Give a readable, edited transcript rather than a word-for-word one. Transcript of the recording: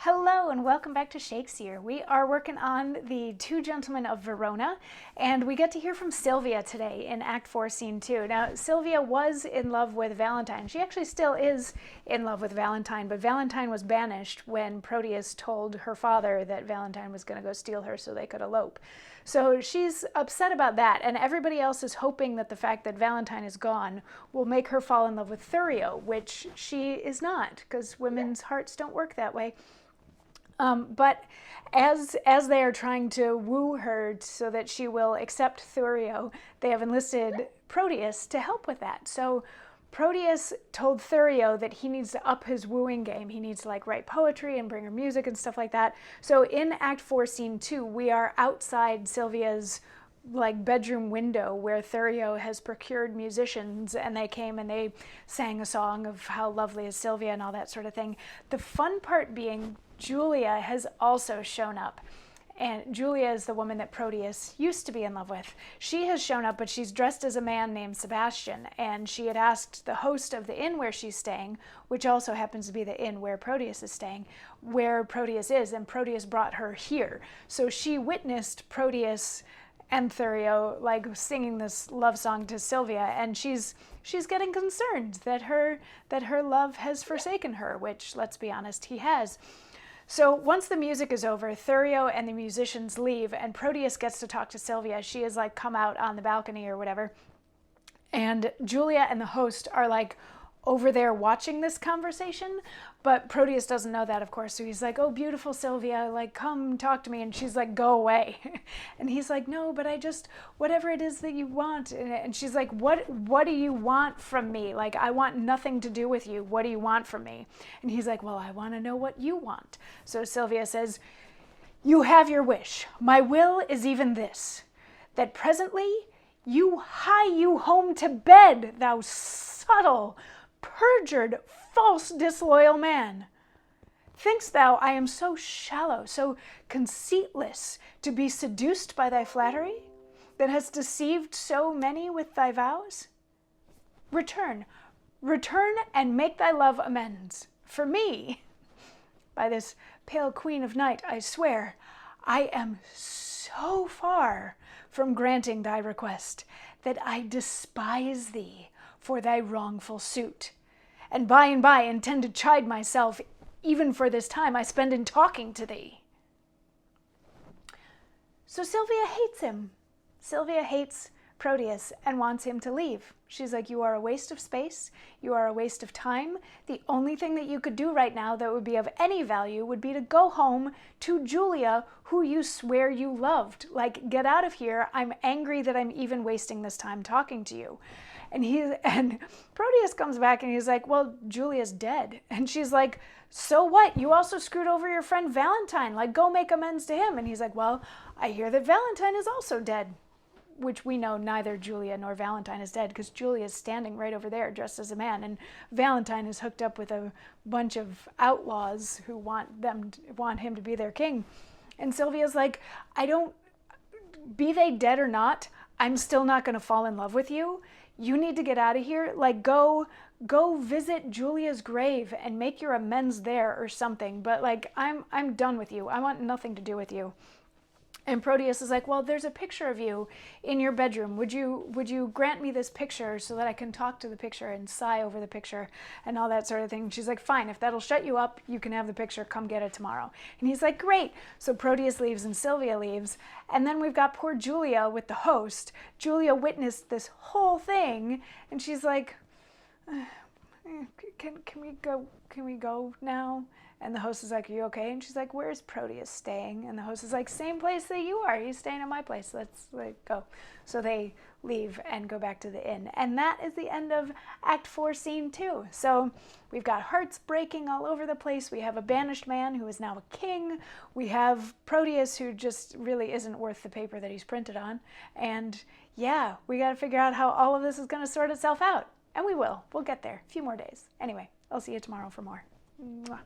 Hello and welcome back to Shakesyear. We are working on the Two Gentlemen of Verona, and we get to hear from Silvia today in Act 4, Scene 2. Now, Silvia was in love with Valentine. She actually still is in love with Valentine, but Valentine was banished when Proteus told her father that Valentine was going to go steal her so they could elope. So she's upset about that, and everybody else is hoping that the fact that Valentine is gone will make her fall in love with Thurio, which she is not, because women's hearts don't work that way. But as they are trying to woo her so that she will accept Thurio, they have enlisted Proteus to help with that. So Proteus told Thurio that he needs to up his wooing game. He needs to write poetry and bring her music and stuff like that. So in Act 4, Scene 2, we are outside Silvia's bedroom window where Thurio has procured musicians, and they came and they sang a song of how lovely is Silvia and all that sort of thing. The fun part being Julia has also shown up. And Julia is the woman that Proteus used to be in love with. She has shown up, but she's dressed as a man named Sebastian, and she had asked the host of the inn where she's staying, which also happens to be the inn where Proteus is staying, where Proteus is, and Proteus brought her here. So she witnessed Proteus and Thurio singing this love song to Silvia, and she's getting concerned that her love has forsaken her, which, let's be honest, he has. So once the music is over, Thurio and the musicians leave, and Proteus gets to talk to Silvia. She has come out on the balcony or whatever, and Julia and the host are over there watching this conversation, but Proteus doesn't know that, of course. So he's like, "Oh, beautiful Silvia, come talk to me." And she's like, "Go away." And he's like, "No, but I just, whatever it is that you want." And she's like, What do you want from me? I want nothing to do with you. What do you want from me?" And he's like, "Well, I want to know what you want." So Silvia says, "You have your wish. My will is even this, that presently you hie you home to bed, thou subtle, perjured, false, disloyal man. Think'st thou I am so shallow, so conceitless, to be seduced by thy flattery, that hast deceived so many with thy vows? Return and make thy love amends. For me, by this pale queen of night, I swear, I am so far from granting thy request, that I despise thee for thy wrongful suit, and by intend to chide myself even for this time I spend in talking to thee." So Silvia hates him. Silvia hates Proteus and wants him to leave. She's like, "You are a waste of space. You are a waste of time. The only thing that you could do right now that would be of any value would be to go home to Julia, who you swear you loved. Get out of here. I'm angry that I'm even wasting this time talking to you." And Proteus comes back and he's like, "Well, Julia's dead." And she's like, "So what? You also screwed over your friend Valentine. Go make amends to him." And he's like, "Well, I hear that Valentine is also dead." Which we know neither Julia nor Valentine is dead, because Julia is standing right over there dressed as a man, and Valentine is hooked up with a bunch of outlaws who want him to be their king. And Silvia's like, be they dead or not, I'm still not going to fall in love with you. You need to get out of here. Go visit Julia's grave and make your amends there or something. But I'm done with you. I want nothing to do with you. And Proteus is like, "Well, there's a picture of you in your bedroom. Would you grant me this picture so that I can talk to the picture and sigh over the picture and all that sort of thing?" And she's like, "Fine, if that'll shut you up, you can have the picture. Come get it tomorrow." And he's like, "Great." So Proteus leaves and Silvia leaves. And then we've got poor Julia with the host. Julia witnessed this whole thing, and she's like, Can we go now?" And the host is like, "Are you okay?" And she's like, "Where's Proteus staying?" And the host is like, "Same place that you are. He's staying at my place. Let's go." So they leave and go back to the inn. And that is the end of Act 4, Scene 2. So we've got hearts breaking all over the place. We have a banished man who is now a king. We have Proteus, who just really isn't worth the paper that he's printed on. And yeah, we got to figure out how all of this is going to sort itself out. And we will. We'll get there. A few more days. Anyway, I'll see you tomorrow for more. Mwah.